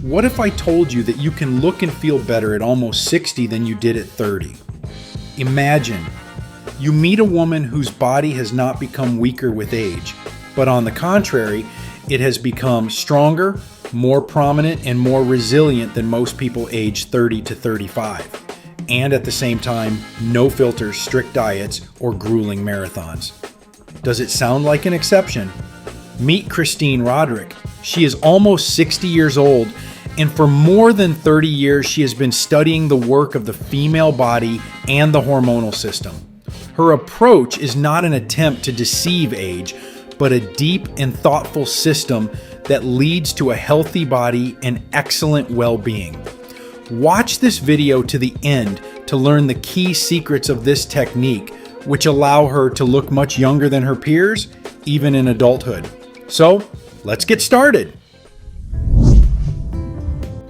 What if I told you that you can look and feel better at almost 60 than you did at 30? Imagine you meet a woman whose body has not become weaker with age, but on the contrary, it has become stronger, more prominent, and more resilient than most people aged 30 to 35. And at the same time, no filters, strict diets, or grueling marathons. Does it sound like an exception? Meet Christine Roderick. She is almost 60 years old, and for more than 30 years, she has been studying the work of the female body and the hormonal system. Her approach is not an attempt to deceive age, but a deep and thoughtful system that leads to a healthy body and excellent well-being. Watch this video to the end to learn the key secrets of this technique, which allow her to look much younger than her peers, even in adulthood. So, let's get started.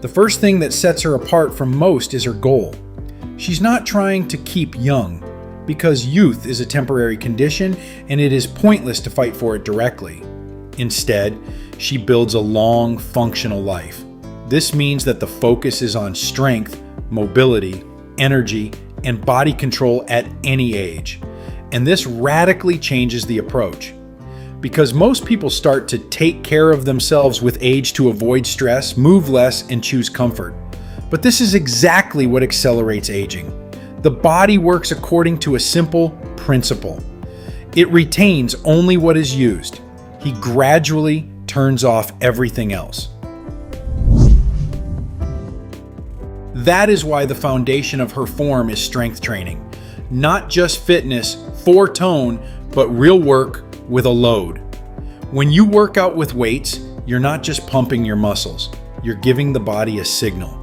The first thing that sets her apart from most is her goal. She's not trying to keep young, because youth is a temporary condition and it is pointless to fight for it directly. Instead, she builds a long, functional life. This means that the focus is on strength, mobility, energy, and body control at any age. And this radically changes the approach. Because most people start to take care of themselves with age to avoid stress, move less, and choose comfort. But this is exactly what accelerates aging. The body works according to a simple principle. It retains only what is used. He gradually turns off everything else. That is why the foundation of her form is strength training. Not just fitness for tone, but real work with a load. When you work out with weights, you're not just pumping your muscles. You're giving the body a signal.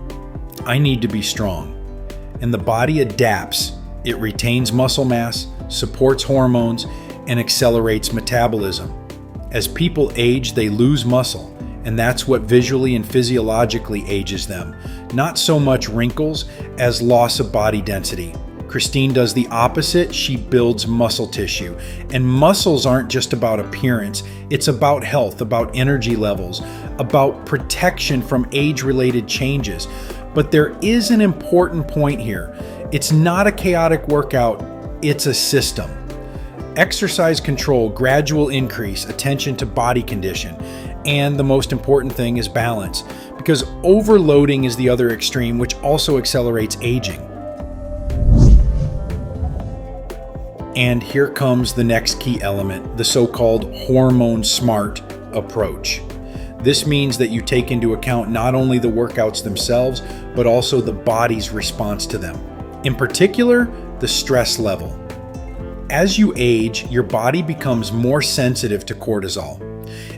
I need to be strong. And the body adapts. It retains muscle mass, supports hormones, and accelerates metabolism. As people age, they lose muscle, and that's what visually and physiologically ages them. Not so much wrinkles as loss of body density. Christine does the opposite. She builds muscle tissue. And muscles aren't just about appearance. It's about health, about energy levels, about protection from age-related changes. But there is an important point here. It's not a chaotic workout, it's a system. Exercise control, gradual increase, attention to body condition, and the most important thing is balance, because overloading is the other extreme, which also accelerates aging. And here comes the next key element, the so-called hormone smart approach. This means that you take into account not only the workouts themselves, but also the body's response to them. In particular, the stress level. As you age, your body becomes more sensitive to cortisol.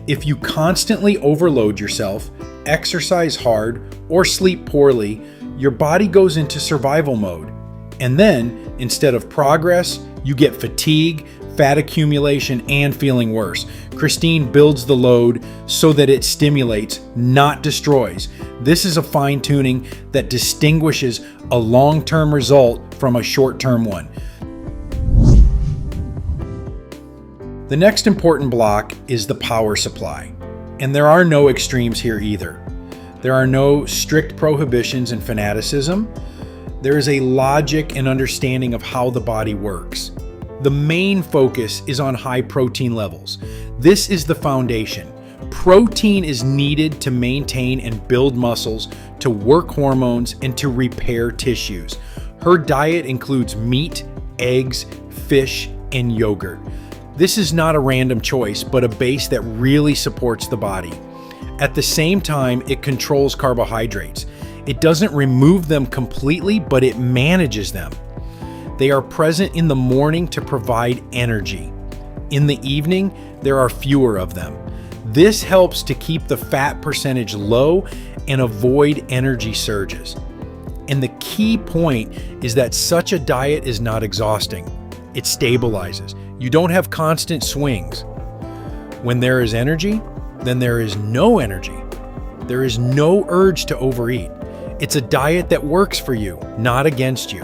If you constantly overload yourself, exercise hard, or sleep poorly, your body goes into survival mode. And then, instead of progress, you get fatigue, fat accumulation, and feeling worse. Christine builds the load so that it stimulates, not destroys. This is a fine-tuning that distinguishes a long-term result from a short-term one. The next important block is the power supply. And there are no extremes here either. There are no strict prohibitions and fanaticism. There is a logic and understanding of how the body works. The main focus is on high protein levels. This is the foundation. Protein is needed to maintain and build muscles, to work hormones, and to repair tissues. Her diet includes meat, eggs, fish, and yogurt. This is not a random choice, but a base that really supports the body. At the same time, it controls carbohydrates. It doesn't remove them completely, but it manages them. They are present in the morning to provide energy. In the evening, there are fewer of them. This helps to keep the fat percentage low and avoid energy surges. And the key point is that such a diet is not exhausting. It stabilizes. You don't have constant swings. When there is energy, then there is no energy. There is no urge to overeat. It's a diet that works for you, not against you.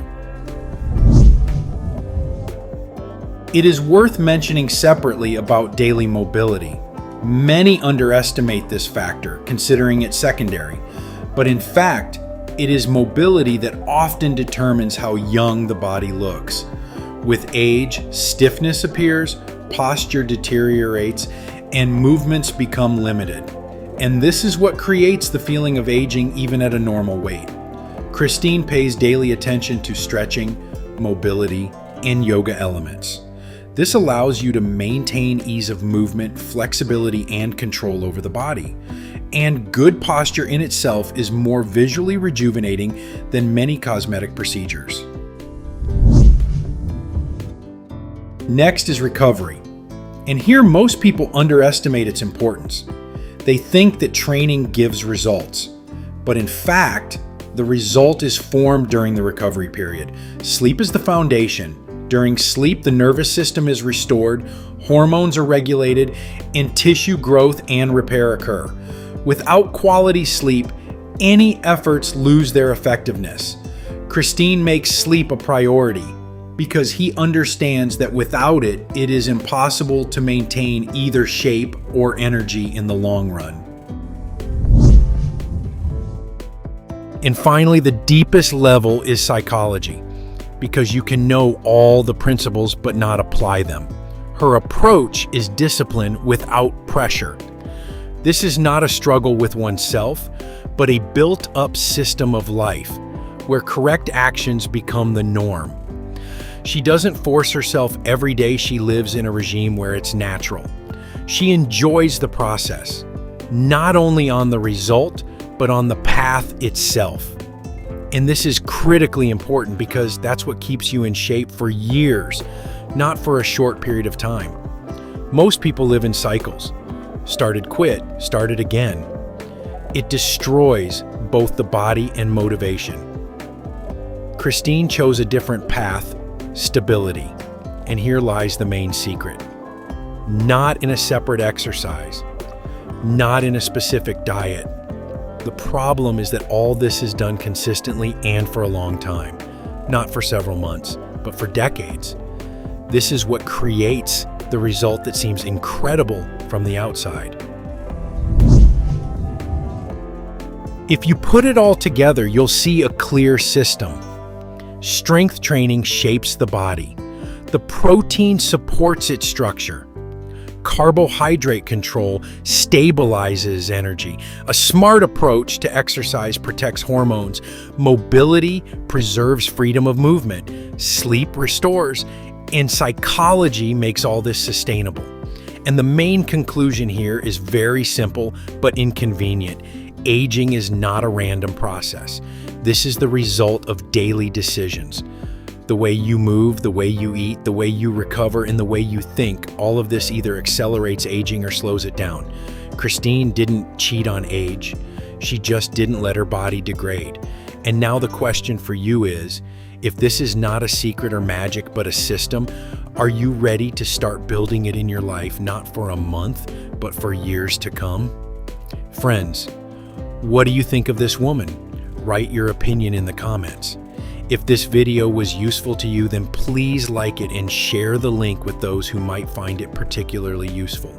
It is worth mentioning separately about daily mobility. Many underestimate this factor, considering it secondary. But in fact, it is mobility that often determines how young the body looks. With age, stiffness appears, posture deteriorates, and movements become limited. And this is what creates the feeling of aging even at a normal weight. Christine pays daily attention to stretching, mobility, and yoga elements. This allows you to maintain ease of movement, flexibility, and control over the body. And good posture in itself is more visually rejuvenating than many cosmetic procedures. Next is recovery. And here most people underestimate its importance. They think that training gives results, but in fact, the result is formed during the recovery period. Sleep is the foundation. During sleep, the nervous system is restored, hormones are regulated, and tissue growth and repair occur. Without quality sleep, any efforts lose their effectiveness. Christine makes sleep a priority because he understands that without it, it is impossible to maintain either shape or energy in the long run. And finally, the deepest level is psychology, because you can know all the principles but not apply them. Her approach is discipline without pressure. This is not a struggle with oneself, but a built-up system of life where correct actions become the norm. She doesn't force herself every day. She lives in a regime where it's natural. She enjoys the process, not only on the result, but on the path itself. And this is critically important because that's what keeps you in shape for years, not for a short period of time. Most people live in cycles. Started, quit, started again. It destroys both the body and motivation. Christine chose a different path, stability. And here lies the main secret. Not in a separate exercise, not in a specific diet. The problem is that all this is done consistently and for a long time, not for several months, but for decades. This is what creates the result that seems incredible from the outside. If you put it all together, you'll see a clear system. Strength training shapes the body. The protein supports its structure. Carbohydrate control stabilizes energy. A smart approach to exercise protects hormones. Mobility preserves freedom of movement. Sleep restores. And psychology makes all this sustainable. And the main conclusion here is very simple but inconvenient. Aging is not a random process. This is the result of daily decisions. The way you move, the way you eat, the way you recover, and the way you think, all of this either accelerates aging or slows it down. Christine didn't cheat on age. She just didn't let her body degrade. And now the question for you is, if this is not a secret or magic, but a system, are you ready to start building it in your life, not for a month, but for years to come? Friends, what do you think of this woman? Write your opinion in the comments. If this video was useful to you, then please like it and share the link with those who might find it particularly useful.